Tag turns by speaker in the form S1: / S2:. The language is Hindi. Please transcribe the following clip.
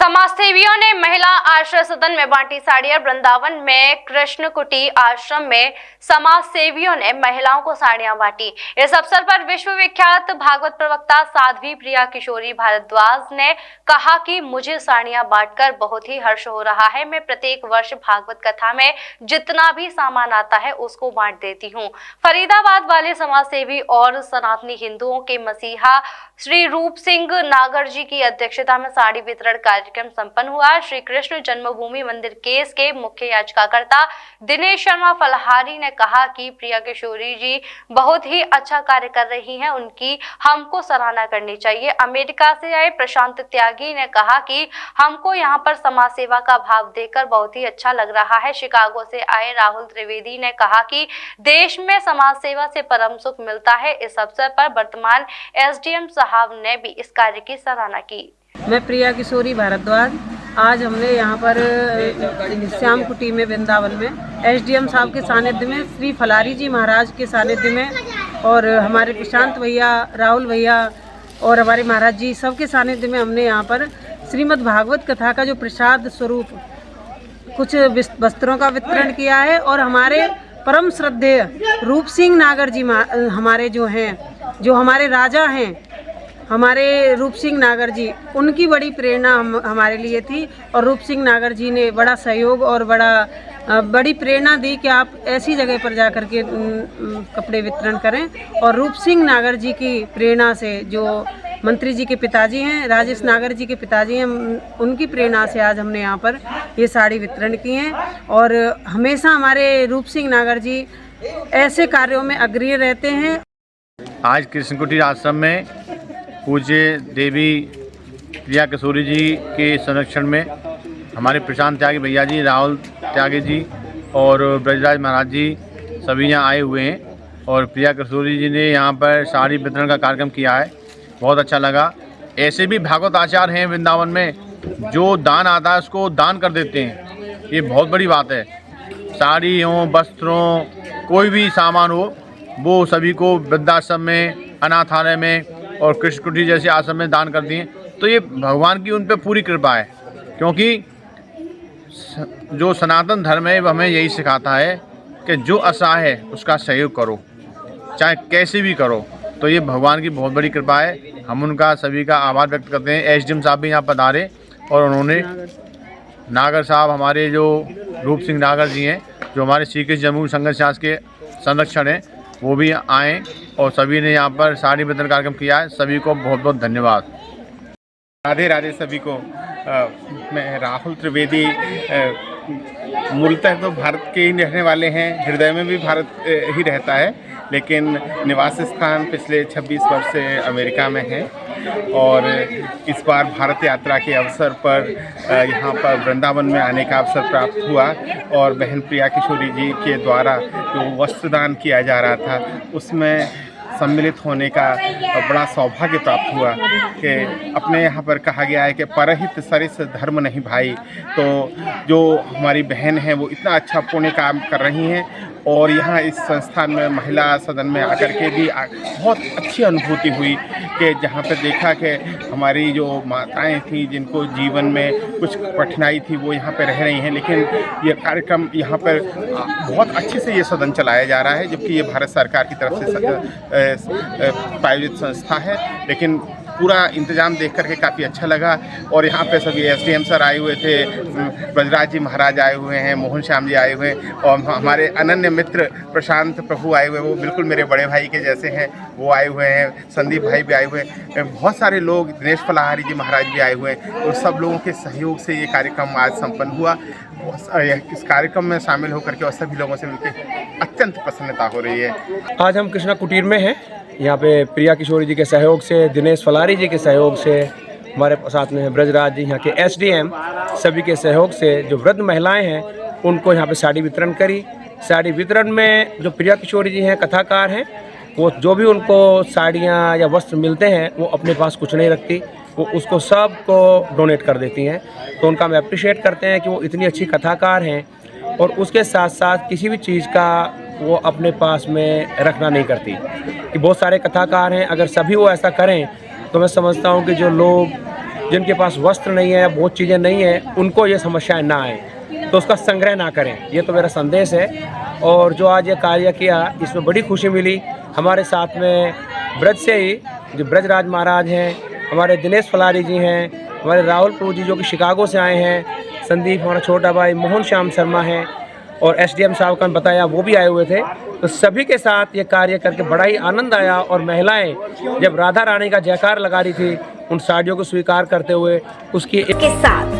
S1: समाजसेवियों ने महिला आश्रय सदन में बांटी साड़ियां। वृंदावन में कृष्ण कुटी आश्रम में समाज सेवियों ने महिलाओं को साड़ियां बांटी। इस अवसर पर विश्व विख्यात भागवत प्रवक्ता साध्वी प्रिया किशोरी भारद्वाज ने कहा कि मुझे साड़ियां बांटकर बहुत ही हर्ष हो रहा है। मैं प्रत्येक वर्ष भागवत कथा में जितना भी सामान आता है उसको बांट देती हूँ। फरीदाबाद वाले समाज सेवी और सनातनी हिंदुओं के मसीहा श्री रूप सिंह नागर जी की अध्यक्षता में साड़ी वितरण कार्यक्रम संपन्न हुआ। श्री कृष्ण जन्मभूमि मंदिर केस के मुख्य याचिकाकर्ता दिनेश शर्मा फलहारी ने कहा कि प्रिया किशोरी जी बहुत ही अच्छा कार्य कर रही हैं, उनकी हमको सराहना करनी चाहिए। अमेरिका से आए प्रशांत त्यागी ने कहा कि हमको यहाँ पर समाज सेवा का भाव देखकर बहुत ही अच्छा लग रहा है। शिकागो से आए राहुल त्रिवेदी ने कहा कि देश में समाज सेवा से परम सुख मिलता है। इस अवसर पर वर्तमान एसडीएम साहब ने भी इस कार्य की सराहना की।
S2: मैं प्रिया किशोरी भारद्वाज, आज हमने यहाँ पर श्याम कुटी में वृंदावन में एसडीएम साहब के सानिध्य में, श्री फलारी जी महाराज के सानिध्य में और हमारे प्रशांत भैया, राहुल भैया और हमारे महाराज जी सबके सानिध्य में हमने यहाँ पर श्रीमद् भागवत कथा का जो प्रसाद स्वरूप कुछ वस्त्रों का वितरण किया है। और हमारे परम श्रद्धेय रूप सिंह नागर जी हमारे जो हैं, जो हमारे राजा हैं, हमारे रूप सिंह नागर जी, उनकी बड़ी प्रेरणा हमारे लिए थी। और रूप सिंह नागर जी ने बड़ा सहयोग और बड़ी प्रेरणा दी कि आप ऐसी जगह पर जाकर के कपड़े वितरण करें। और रूप सिंह नागर जी की प्रेरणा से, जो मंत्री जी के पिताजी हैं, राजेश नागर जी के पिताजी हैं, उनकी प्रेरणा से आज हमने यहाँ पर ये साड़ी वितरण की हैं। और हमेशा हमारे रूप सिंह नागर जी ऐसे कार्यों में अग्रणी रहते हैं।
S3: आज कृष्ण कुटी आश्रम में पूज्य देवी प्रिया किशोरी जी के संरक्षण में हमारे प्रशांत त्यागी भैया जी, राहुल त्यागी जी और ब्रजराज महाराज जी सभी यहाँ आए हुए हैं। और प्रिया किशोरी जी ने यहाँ पर साड़ी वितरण का कार्यक्रम किया है, बहुत अच्छा लगा। ऐसे भी भागवत आचार्य हैं वृंदावन में, जो दान आता है उसको दान कर देते हैं, ये बहुत बड़ी बात है। साड़ी हो, वस्त्र हो, कोई भी सामान हो, वो सभी को वृद्धाश्रम में, अनाथालय में और कृष्ण कुटी जैसे आश्रम में दान कर दिए। तो ये भगवान की उन पर पूरी कृपा है, क्योंकि जो सनातन धर्म है वो हमें यही सिखाता है कि जो असहाय है उसका सहयोग करो, चाहे कैसे भी करो। तो ये भगवान की बहुत बड़ी कृपा है, हम उनका सभी का आभार व्यक्त करते हैं। एसडीएम साहब भी यहाँ पधारे और उन्होंने नागर साहब, हमारे जो रूप सिंह नागर जी हैं, जो हमारे श्री कृष्ण जन्मभूमि संघर्ष समाज के संरक्षण हैं, वो भी आए और सभी ने यहाँ पर साड़ी वितरण कार्यक्रम किया है। सभी को बहुत बहुत धन्यवाद।
S4: राधे राधे सभी को। मैं राहुल त्रिवेदी, मूलतः तो भारत के ही रहने वाले हैं, हृदय में भी भारत ही रहता है, लेकिन निवास स्थान पिछले 26 वर्ष से अमेरिका में है। और इस बार भारत यात्रा के अवसर पर यहाँ पर वृंदावन में आने का अवसर प्राप्त हुआ और बहन प्रिया किशोरी जी के द्वारा जो वस्त्रदान किया जा रहा था उसमें सम्मिलित होने का बड़ा सौभाग्य प्राप्त हुआ। कि अपने यहाँ पर कहा गया है कि परहित सरिस धर्म नहीं भाई। तो जो हमारी बहन हैं वो इतना अच्छा पुण्य काम कर रही हैं और यहाँ इस संस्थान में महिला सदन में आकर के भी बहुत अच्छी अनुभूति हुई कि जहाँ पर देखा कि हमारी जो माताएं थीं, जिनको जीवन में कुछ कठिनाई थी, वो यहाँ पर रह रही हैं। लेकिन ये कार्यक्रम यहाँ पर बहुत अच्छे से ये सदन चलाया जा रहा है, जबकि ये भारत सरकार की तरफ से प्रायोजित संस्था है। लेकिन पूरा इंतजाम देख करके काफ़ी अच्छा लगा। और यहाँ पे सभी एसडीएम सर आए हुए थे, ब्रजराज जी महाराज आए हुए हैं, मोहन श्याम जी आए हुए हैं और हमारे अनन्य मित्र प्रशांत प्रभु आए हुए हैं, वो बिल्कुल मेरे बड़े भाई के जैसे हैं, वो आए हुए हैं। संदीप भाई भी आए हुए हैं, बहुत सारे लोग, दिनेश फलाहारी जी महाराज भी आए हुए हैं। और सब लोगों के सहयोग से ये कार्यक्रम आज संपन्न हुआ। इस कार्यक्रम में शामिल होकर के और सभी लोगों से मिलकर अत्यंत प्रसन्नता हो रही है।
S5: आज हम कृष्णा कुटीर में हैं, यहाँ पे प्रिया किशोरी जी के सहयोग से, दिनेश फलारी जी के सहयोग से, हमारे साथ में ब्रजराज जी यहाँ के एसडीएम, सभी के सहयोग से जो वृद्ध महिलाएं हैं उनको यहाँ पे साड़ी वितरण करी। साड़ी वितरण में जो प्रिया किशोरी जी हैं, कथाकार हैं, वो जो भी उनको साड़ियाँ या वस्त्र मिलते हैं वो अपने पास कुछ नहीं रखती, वो उसको सब को डोनेट कर देती हैं। तो उनका हम अप्रिशिएट करते हैं कि वो इतनी अच्छी कथाकार हैं और उसके साथ साथ किसी भी चीज़ का वो अपने पास में रखना नहीं करती। कि बहुत सारे कथाकार हैं, अगर सभी वो ऐसा करें तो मैं समझता हूँ कि जो लोग जिनके पास वस्त्र नहीं है, बहुत चीज़ें नहीं हैं, उनको ये समस्याएं ना आए, तो उसका संग्रह ना करें। ये तो मेरा संदेश है। और जो आज ये कार्य किया, इसमें बड़ी खुशी मिली। हमारे साथ में ब्रज से ही जो ब्रजराज महाराज हैं, हमारे दिनेश फलारी जी हैं, हमारे राहुल प्रभु जी जो कि शिकागो से आए हैं, संदीप हमारा छोटा भाई, मोहन श्याम शर्मा हैं, और एसडीएम साहब का बताया वो भी आए हुए थे। तो सभी के साथ ये कार्य करके बड़ा ही आनंद आया। और महिलाएं जब राधा रानी का जयकार लगा रही थी, उन साड़ियों को स्वीकार करते हुए उसकी
S6: के साथ